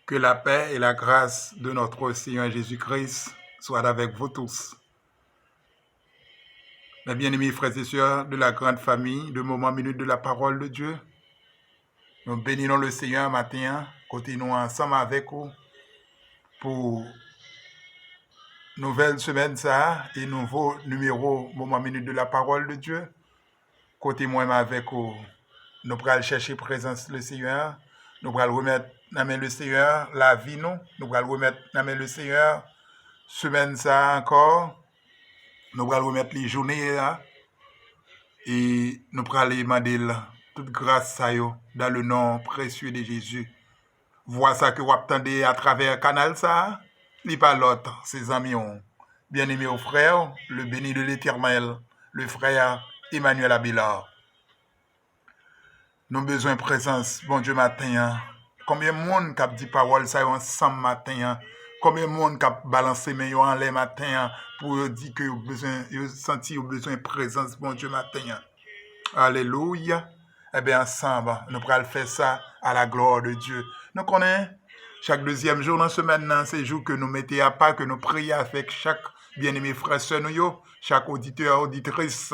Que la paix et la grâce de notre Seigneur Jésus-Christ soient avec vous tous. Mes bien-aimés frères et sœurs de la grande famille, de Moment Minute de la Parole de Dieu, nous bénissons le Seigneur matin, côté nous ensemble avec vous pour nouvelle semaine ça et nouveau numéro Moment Minute de la Parole de Dieu. Côté moi avec vous, nous allons chercher présence le Seigneur, nous allons remettre dans main le Seigneur la vie nous allons remettre dans main le Seigneur semaine ça encore, nous allons remettre les journées là et nous allons demander toute grâce ça dans le nom précieux de Jésus. Vois ça que vous attendez à travers canal ça, li pas l'autre, ses amis bien-aimé au frère, le béni de l'Éternel, le frère Emmanuel Abelard. Nous avons besoin de présence, bon Dieu, matin. Combien de monde qui a dit parole ça ensemble matin? Combien de monde qui a balancé mes en l'air matin pour dire que vous avez besoin de présence, bon Dieu, matin? Alléluia. Eh bien, ensemble, nous allons faire ça à la gloire de Dieu. Nous connaissons chaque deuxième jour dans la semaine, c'est le jour que nous mettons à part, que nous prions avec chaque bien-aimé frère, sœur, chaque auditeur, auditrice.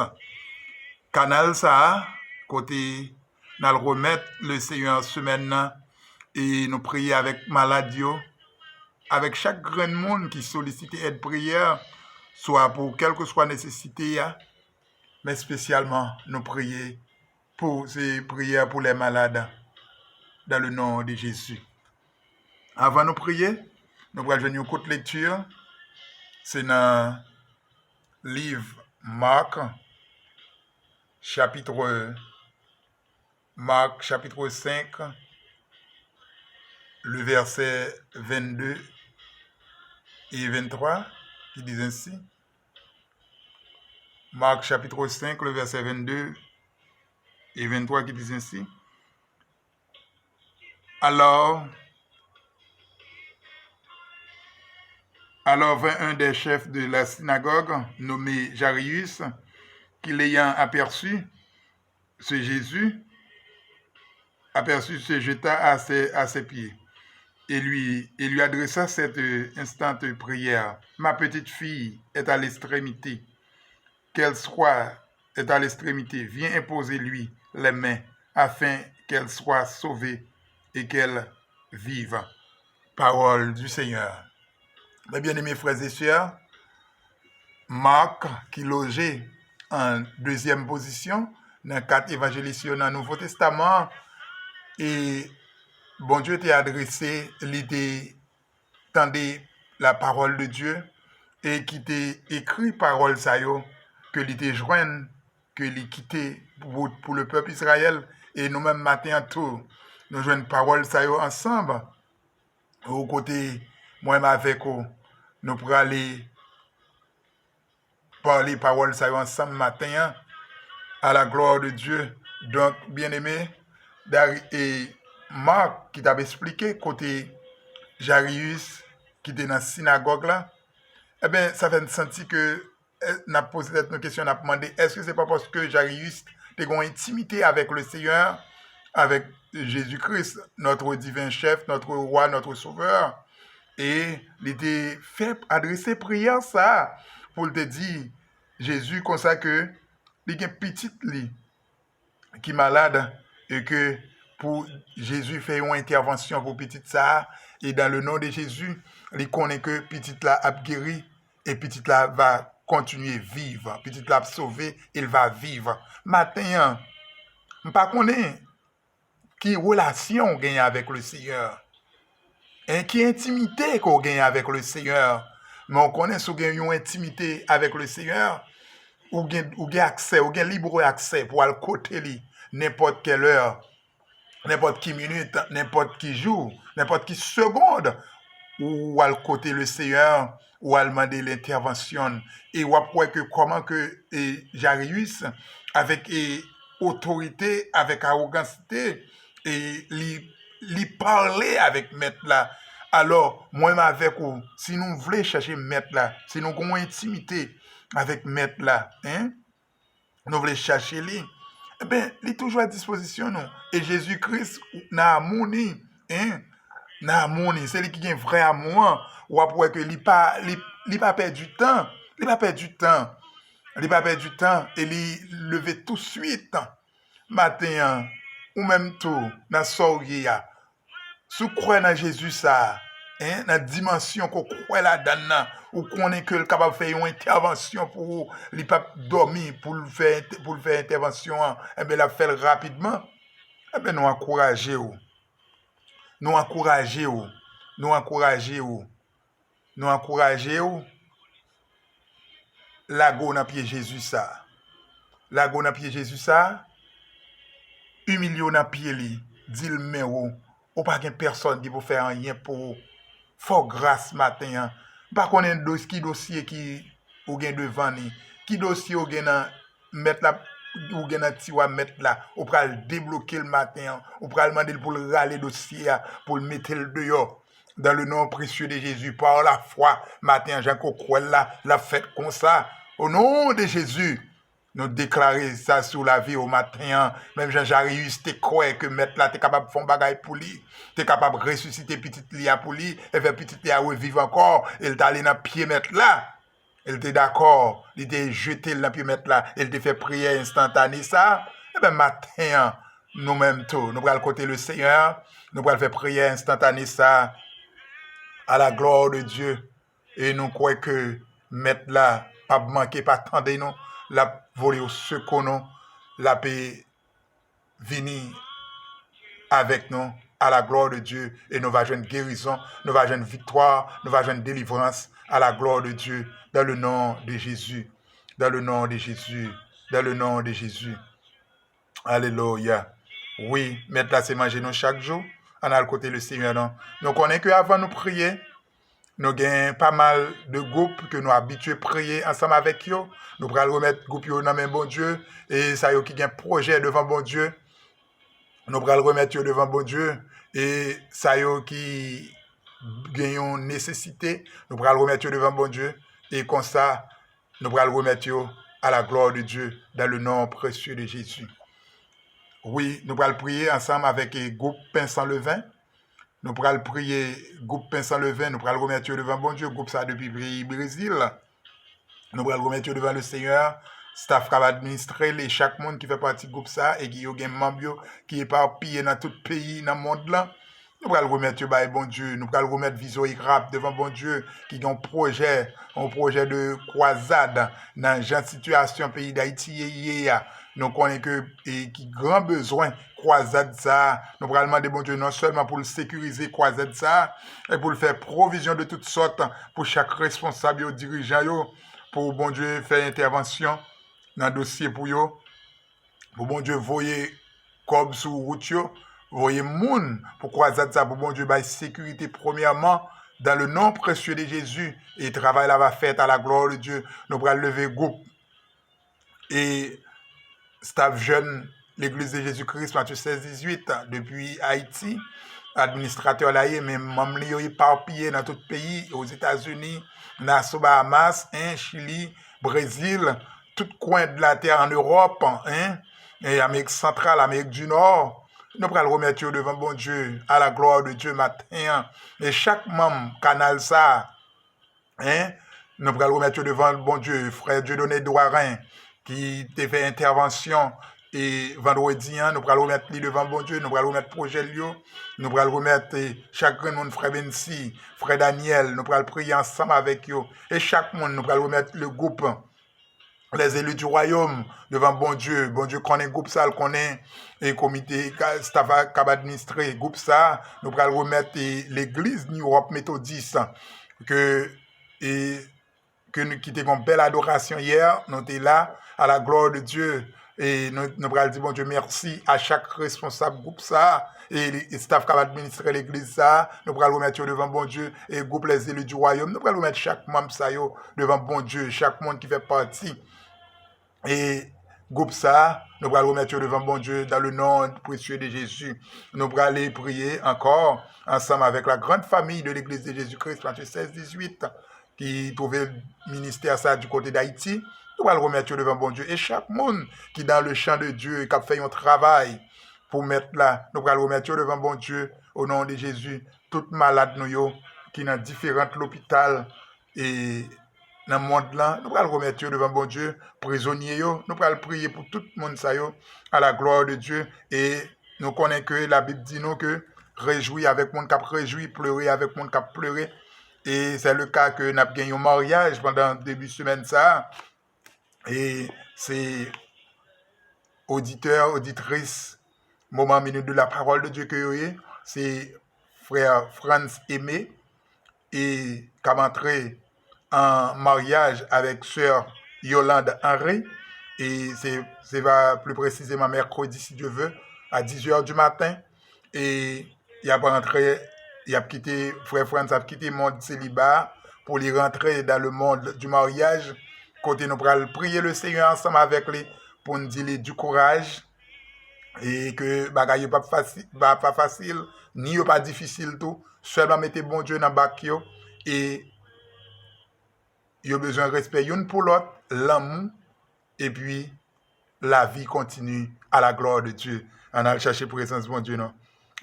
Canal ça, côté. Nous allons remettre le Seigneur en semaine et nous prier avec maladie, avec chaque grand monde qui sollicite aide prière, soit pour quelle que soit nécessité, mais spécialement nous prier pour ces prières pour les malades dans le nom de Jésus. Avant de prier, nous allons venir une courte lecture. C'est dans le livre Marc, chapitre 5, le verset 22 et 23, qui dit ainsi. Marc chapitre 5, le verset 22 et 23, qui dit ainsi. Alors vint un des chefs de la synagogue, nommé Jairus, qui l'ayant aperçu, ce Jésus, se jeta à ses pieds et lui adressa cette instante prière. Ma petite fille est à l'extrémité. Qu'elle soit est à l'extrémité. Viens imposer lui les mains afin qu'elle soit sauvée et qu'elle vive. Parole du Seigneur. Mes bien-aimés frères et sœurs, Marc, qui logeait en deuxième position dans 4 évangélistes dans le Nouveau Testament, et bon Dieu t'a adressé l'idée, tendait la parole de Dieu, et qui t'a écrit parole ça yo, que l'idée joigne, que l'idée quitté pour le peuple Israël, et nous-mêmes matin tout, nous joignons parole ça yo ensemble, aux côtés, moi-même avec vous, nous pourrons aller parler parole ça yo ensemble matin, à la gloire de Dieu. Donc, bien-aimé, et Marc qui t'avait expliqué côté Jairus qui était dans la synagogue là, eh bien ça fait sentir que n'a posé cette question, n'a demandé, est-ce que c'est pas parce que Jairus était en intimité avec le Seigneur, avec Jésus-Christ, notre divin chef, notre roi, notre sauveur, et il était fait adresser prière ça, pour te dire, Jésus, comme ça que, il y a une petite qui est malade, et que pour Jésus fait une intervention pour petite ça, et dans le nom de Jésus, il connaît que petite là a guéri, et petite là va continuer vivre, petite là sauvé, il va vivre. Matin, je ne connais pas qui relation gagne avec le Seigneur, et qui intimité qu'on gagne avec le Seigneur, mais on connaît si on gagne une intimité avec le Seigneur, ou gain accès, ou gain libre accès pour aller côté li n'importe quelle heure, n'importe qui minute, n'importe qui jour, n'importe qui seconde, ou à côté le Seigneur, ou à demander l'intervention. Et ou après que comment que Jairus, avec autorité, avec arrogance, et lui parler avec maître là. Alors, moi avec vous, si nous voulons chercher maître là, si nous avons intimité avec maître là, nous voulons chercher lui, eh bien, il est toujours à disposition, nous. Et Jésus-Christ, n'a amour, n'a amour, c'est lui qui a un vrai amour, ou après que il pas perdu du temps, il pas perdu du temps, il pas perdu du temps, et il levé tout de suite, matin, ou même tout, dans soirée, si vous croyez dans Jésus, ça, dans la dimension qu'on croit là-dedans, ou qu'on est capable de faire une intervention pour ne pas dormir, pour le faire intervention, eh bien, la faire rapidement, eh bien, nous encourageons, nous encourageons, nous encourageons, nous encourageons, la go dans pied Jésus, ça, la go dans pied Jésus, ça, humilié dans pied lui, dit-le, mais ou pas qu'une personne qui peut faire rien pour faut grâce matin. Pas qu'on ait qui dossier qui ou gain devant ni, qui dossier ou gain mettre là ou gain tiwa mettre là, ou pral débloquer le matin, ou pral demander pour le râler dossier pour le mettre le dehors. Dans le nom précieux de Jésus, par la foi, matin, Jean croit là, la fête comme ça. Au nom de Jésus, nous déclarer ça sur la vie au matin. Même Jean-Jarius, tu crois que mettre là, tu es capable de faire un bagage pour lui. Tu es capable de ressusciter petite Lia pour lui. Et faire petite Lia revivre encore. Il t'a allé dans le pied mettre là. Il était d'accord. Il t'a jeté dans le pied mettre là. Il t'a fait prière instantanée ça. Et bien matin, nous-mêmes tout. Nous allons côté le Seigneur. Nous allons faire prière instantanée ça. À la gloire de Dieu. Et nous croyons que mettre là, pas manquer, pas attendre nous. La voler au secours nous, la paix venir avec nous à la gloire de Dieu et nous va jouer guérison, nous va jouer victoire, nous va jouer délivrance à la gloire de Dieu dans le nom de Jésus, dans le nom de Jésus, dans le nom de Jésus. Alléluia. Oui, mettre là c'est manger nous chaque jour, on a le côté le Seigneur. Non? Nous connaissons qu'avant nous prier, nous avons pas mal de groupes que nous habitués à prier ensemble avec eux. Nous allons remettre le groupe dans le bon Dieu. Et ça y est qui a un projet devant bon Dieu. Nous allons remettre devant bon Dieu. Et ça y est qui a une nécessité. Nous allons remettre devant bon Dieu. Et comme ça, nous allons remettre à la gloire de Dieu dans le nom précieux de Jésus. Oui, nous allons prier ensemble avec le groupe Pain sans levain. Nous pourrons prier, groupe Pain sans levain, nous pourrons remettre devant bon Dieu, groupe ça depuis le Brésil. Nous pourrons remettre devant le Seigneur, staff qui va administrer, chaque monde qui fait partie du groupe ça, et qui a un membre qui est éparpillé dans tout le pays, dans le monde là. Nous pourrons remettre devant bon Dieu, nous pourrons remettre Vision Irap devant bon Dieu, qui a un projet de croisade dans la situation pays d'Haïti. Nous connaissons que qui grand besoin croisade ça. Nous pourrons demander bon Dieu non seulement pour le sécuriser croisade ça, et pour le faire provision de toutes sortes pour chaque responsable et dirigeant pour bon Dieu faire intervention dans le dossier pour eux. Pour bon Dieu voyer comme sur route, voyer moun pour croisade ça pour bon Dieu bailler sécurité premièrement dans le nom précieux de Jésus et travail là va faire à la gloire de Dieu. Nous pourrons lever groupe et staff jeune, l'Église de Jésus-Christ, Matthieu 16-18, depuis Haïti, administrateur là, mais membres éparpillés dans tout le pays, aux États-Unis, dans les Bahamas, Chili, Brésil, tout coin de la terre en Europe, hein, et Amérique centrale, Amérique du Nord. Nous allons remettre devant bon Dieu, à la gloire de Dieu matin. Et chaque membre canal ça, hein, nous allons remettre devant le bon Dieu, frère Dieudonné Douarin, qui a fait intervention et vendredi, hein, nous allons remettre lui devant bon Dieu, nous allons remettre projet Lio, nous allons remettre chaque monde, frère Bensi, frère Daniel, nous allons prier ensemble avec eux. Et chaque monde, nous allons remettre le groupe, les élus du royaume, devant bon Dieu connaît groupe ça, le connaît, et comité, staff administré, groupe ça, nous allons remettre l'église New Europe méthodiste, que qui était une belle adoration hier, nous étions là, à la gloire de Dieu. Et nous allons dire, bon Dieu, merci à chaque responsable groupe ça, et le staff qui va administrer l'église ça, nous allons remettre devant bon Dieu, et le groupe les élus du royaume, nous allons remettre chaque membre ça devant bon Dieu, chaque monde qui fait partie. Et groupe ça, nous allons remettre devant bon Dieu dans le nom précieux de Jésus. Nous allons aller prier encore ensemble avec la grande famille de l'église de Jésus-Christ, Matthieu 16-18, qui trouvait le ministère ça du côté d'Haïti. Nous allons remettre devant bon Dieu. Et chaque monde qui est dans le champ de Dieu, qui a fait un travail pour mettre là, nous allons remettre devant bon Dieu au nom de Jésus. Toutes malades nous qui dans différents hôpitaux et dans le monde là, nous allons remettre devant bon Dieu, prisonniers, nous allons prier pour tout le monde ça à la gloire de Dieu. Et nous connaissons que la Bible dit nous que réjouir avec monde qui a réjoui, pleurer avec monde qui a pleuré. Et c'est le cas que nous avons gagné un mariage pendant le début de semaine ça. Et c'est auditeur, auditrice, moment minute de la parole de Dieu que vous avez, c'est frère Franz Aimé et qui a entré en mariage avec sœur Yolande Henry. Et c'est plus précisément mercredi, si Dieu veut, à 10h du matin. Et il a rentré, frère Franz a quitté le monde célibat pour y rentrer dans le monde du mariage. Côté nous allons prier le Seigneur ensemble avec lui pour nous dire du courage et que bagaille pas facile ni pas difficile tout. Seulement mettez bon Dieu dans le bac et il a besoin de respect une pour l'autre, l'amour et puis la vie continue à la gloire de Dieu. On a cherché présence bon Dieu non.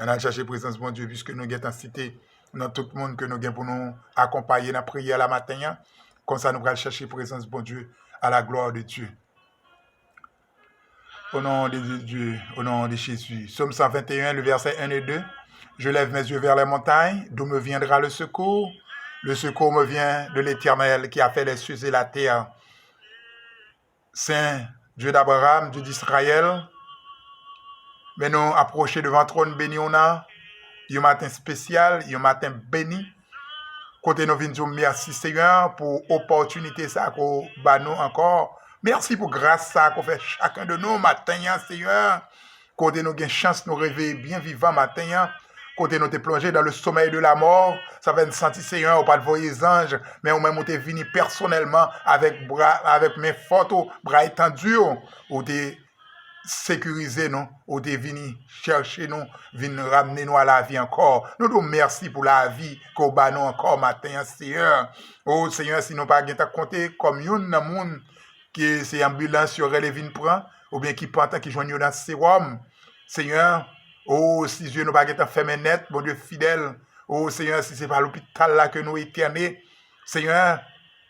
On a cherché présence bon Dieu puisque nous avons cité dans tout le monde que nous avons pour nous accompagner dans la prière la matin. Comme ça, nous allons chercher présence bon Dieu à la gloire de Dieu. Au nom de Dieu, au nom de Jésus. Psaume 121, le verset 1 et 2. Je lève mes yeux vers les montagnes, d'où me viendra le secours. Le secours me vient de l'Éternel qui a fait les cieux et la terre. Saint Dieu d'Abraham, Dieu d'Israël, mais nous approcher devant le trône béni on a, un matin spécial, un matin béni. Côté nous venons dire merci Seigneur pour l'opportunité ça qu'on bat nous encore. Merci pour grâce ça qu'on fait chacun de nous matin Seigneur. Côté nous avons chance de nous réveiller bien vivant matin. Côté nous t'es plongé dans le sommeil de la mort, ça va nous sentir Seigneur, ou pas de voyer anges, mais ou même on t'es venu personnellement avec mes photos, bras étendus, ou t'es sécuriser nous, ou t'es venu chercher nous, venu ramener nous à la vie encore. Nous nous merci pour la vie qu'on bat nous encore matin, Seigneur. Oh Seigneur, si nous pas bien compter comme yon nan moun qui c'est ambulance sur les vin prend, ou bien qui pantan qui joignent dans sérum. Seigneur, oh si Dieu nous pas bien fermé net, bon Dieu fidèle. Oh Seigneur, si c'est pas l'hôpital là que nous éternés. Seigneur,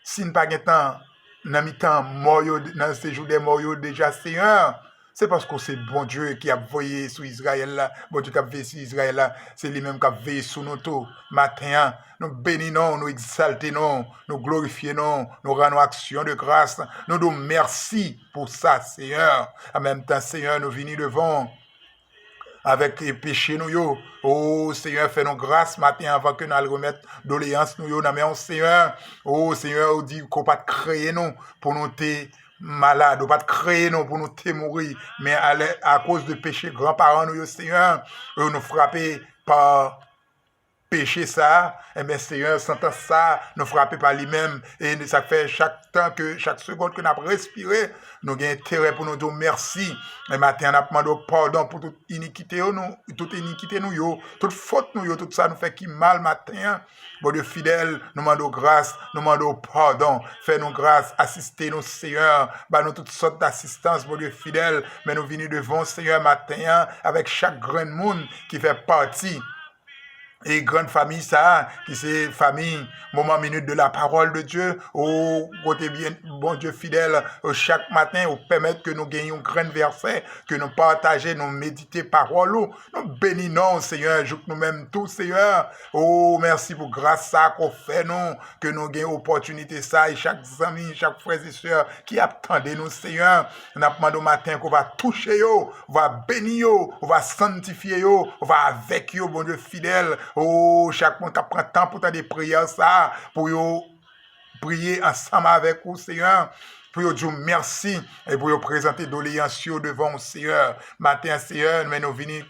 si nous pas bien temps dans mi-temps mort dans ces jours des morts déjà Seigneur. C'est parce que c'est bon Dieu qui a veillé sur Israël là. Bon Dieu qui a veillé sur Israël là. C'est lui-même qui a veillé sur nous tout. Matin, nous bénissons, nous exaltons, nous glorifions, nous rendons action de grâce. Nous nous merci pour ça, Seigneur. En même temps, Seigneur, nous venons devant avec les péchés nous. Oh Seigneur, fais-nous grâce matin avant que nous allions remettre doléances nous. Mais Seigneur, oh Seigneur, on dit qu'on ne peut pas créer nous pour nous malade, ou pas de créer non pour nous mourir, mais à cause de péché, grands-parents nous, Seigneur, nous frapper par péché ça, eh bien, Seigneur, sentant ça, nous frapper par lui-même. Et ça fait chaque temps chaque seconde que nous avons respiré, nous avons intérêt pour nous dire merci. Et matin, nous avons demandé pardon pour toute iniquité, toute faute, tout ça nous fait qui mal matin. Bon Dieu fidèle, nous demandons grâce, nous demandons pardon. Fais-nous grâce, assistez-nous, Seigneur. Nous toutes sortes d'assistance, bon Dieu fidèle. Mais nous venons devant, Seigneur, matin, avec chaque grand monde qui fait partie. Et grande famille ça, qui c'est famille, moment minute de la parole de Dieu, au côté bien, bon Dieu fidèle, chaque matin, au permettre que nous gagnions un grand verset, que nous partageons, nous méditer parole, nous bénissons, Seigneur, joue nous-mêmes tous, Seigneur. Oh, merci pour grâce ça qu'on fait, nous, que nous gagnons opportunité ça, et chaque ami, chaque frère et soeur qui attendent nous, Seigneur, nous demandons au matin qu'on va toucher yo, on va bénir yo, on va sanctifier yo, on va avec yo, bon Dieu fidèle. Oh, chaque monde qui prend temps pour faire des prières, ça, pour prier ensemble avec vous, Seigneur. Pour dire merci et pour présenter doléances devant le Seigneur. Matin, Seigneur, mais nous venons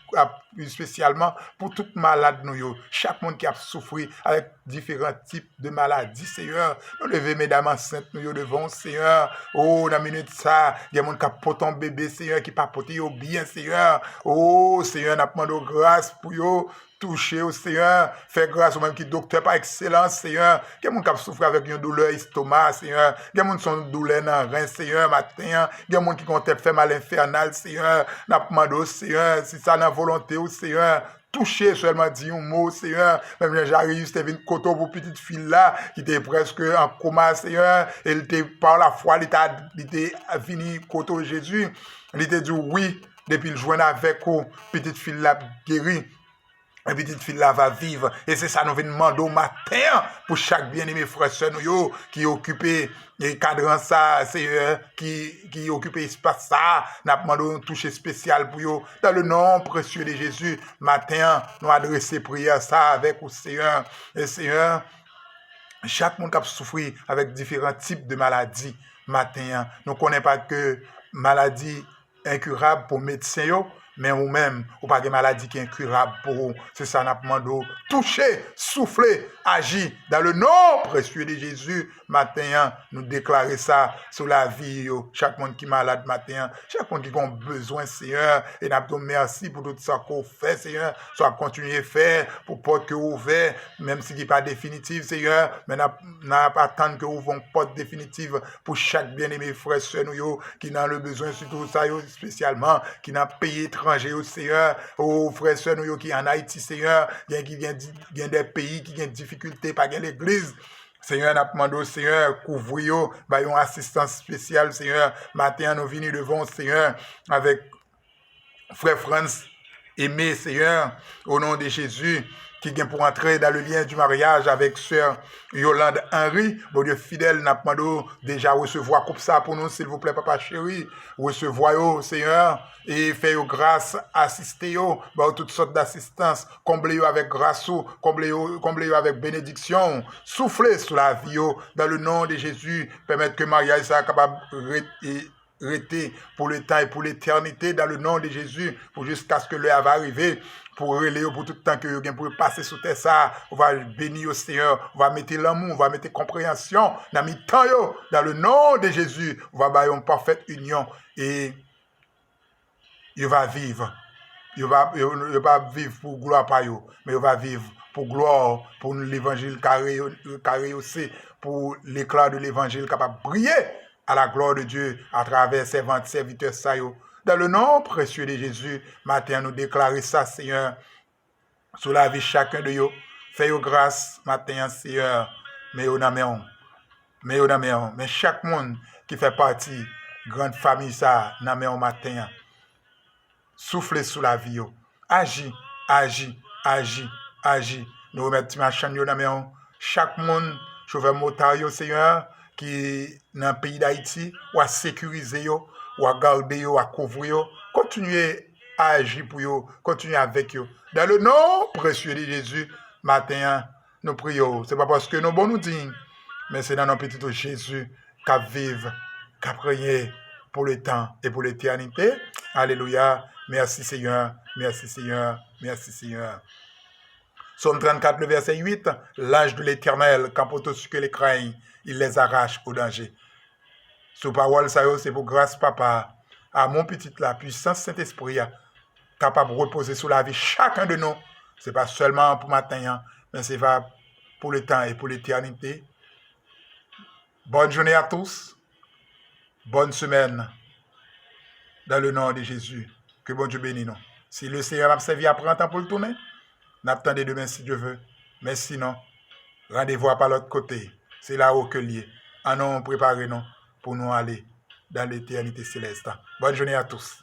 spécialement pour tout malade, nous. Chaque monde qui a souffert avec différents types de maladies, Seigneur. Nous levons, mesdames enceintes, nous devant le Seigneur. Oh, dans la minute, ça, il y a des gens qui portent un bébé, Seigneur, qui pas porté bien, Seigneur. Oh, Seigneur, nous demandons grâce pour eux. Toucher au Seigneur, faire grâce au même qui docteur par excellence, Seigneur. Il y a des gens qui souffrent avec une douleur estomac, Seigneur. Il y a des gens qui sont douleur dans le rein, Seigneur, matin. Il y a des gens qui ont fait mal infernal, Seigneur. Nous demandons, Seigneur, si ça n'a volonté, au Seigneur. Toucher seulement dit un mot, Seigneur. Même j'arrive, c'était une coteau pour petite fille là, qui était presque en coma, Seigneur. Elle était par la foi, il était fini coteau Jésus. Il était dit oui, depuis le joint avec vous, petite fille là guérie. La petite fille là va vivre. Et c'est ça nous venons demander au matin pour chaque bien-aimé frère et soeur qui occupe le cadran ça, qui occupe l'espace ça. Nous demandons un toucher spécial pour eux. Dans le nom précieux de Jésus, matin, nous adresser prière ça avec le Seigneur. Et Seigneur, chaque monde qui a souffert avec différents types de maladies, matin, nous ne connaissons pas que maladie incurable pour médecins. Mais vous-même, vous n'avez pas de maladie qui est incurable pour vous. C'est ça, nous demandons. Toucher, souffler, agir. Dans le nom précieux de Jésus, matin, nous déclarer ça sur la vie. Chaque monde qui est malade, matin, chaque monde qui a besoin, Seigneur. Et nous disons merci pour tout ça qu'on fait, Seigneur. Soit continuer à faire pour porte que vous ouvrez, même si ce n'est pas définitif, Seigneur. Mais nous n'avons pas attendre que vous ouvrez une porte définitive pour chaque bien-aimé frère et soeur qui n'a le besoin, surtout ça, spécialement, qui n'a payé étranger au Seigneur, aux frères et sœurs qui en Haïti, Seigneur, qui vient des pays qui ont des difficultés, pas l'église. Seigneur, nous demandons au Seigneur, couvrir, une assistance spéciale, Seigneur. Matin, nous venons devant, Seigneur, avec frère France, aimé, Seigneur, au nom de Jésus, qui vient pour entrer dans le lien du mariage avec sœur Yolande Henry. Bon Dieu fidèle, nous demandons déjà recevoir comme ça pour nous, s'il vous plaît, papa chéri. Recevoir, Seigneur, et faire grâce, assister, toutes sortes d'assistance, combler avec grâce, combler avec bénédiction, souffler sur la vie, dans le nom de Jésus, permettre que mariage soit capable rester pour le temps et pour l'éternité, dans le nom de Jésus, pour jusqu'à ce que l'heure va arriver. Pour relayer pour tout le temps que vous pour passer sur terre ça, on va bénir au Seigneur, on va mettre l'amour, on va mettre compréhension dans le temps, dans le nom de Jésus, on va avoir une parfaite union et il va vivre. Il va vivre pour gloire par eux, mais il va vivre pour gloire, pour l'évangile carré aussi, pour l'éclat de l'évangile capable de briller à la gloire de Dieu à travers ses serviteurs ça. Dans le nom précieux de Jésus, matin, nous déclarer ça, Seigneur, sur la vie de chacun de eux. Fais-vous grâce, matin, Seigneur, mais mais chaque monde qui fait partie de grande famille, ça, n'a matin, soufflez sur la vie. Agis. Nous remettons ma chaîne, chaque monde, chauffeur motard, Seigneur, qui est dans le pays d'Haïti, ou à sécuriser, ou à garder, ou à couvrir, continuez à agir pour eux, continuez avec eux. Dans le nom précieux de Jésus, matin, nous prions. Ce n'est pas parce que nous nous disons, mais c'est dans nos petits Jésus qu'à vivre, qu'à prier pour le temps et pour l'éternité. Alléluia. Merci Seigneur. Psaume 34, le verset 8, l'ange de l'Éternel, quand pour tous ceux que les craignent, il les arrache au danger. Sous parole, ça c'est pour grâce, papa, à mon petit la puissance Saint-Esprit, capable de reposer sur la vie chacun de nous. Ce n'est pas seulement pour matin, mais c'est pour le temps et pour l'éternité. Bonne journée à tous. Bonne semaine. Dans le nom de Jésus. Que bon Dieu bénisse nous. Si le Seigneur m'a servi après un temps pour le tourner, n'attendez demain si Dieu veut. Mais sinon, rendez-vous par l'autre côté. C'est là-haut que lié. En nous préparez-nous pour nous aller dans l'éternité céleste. Bonne journée à tous.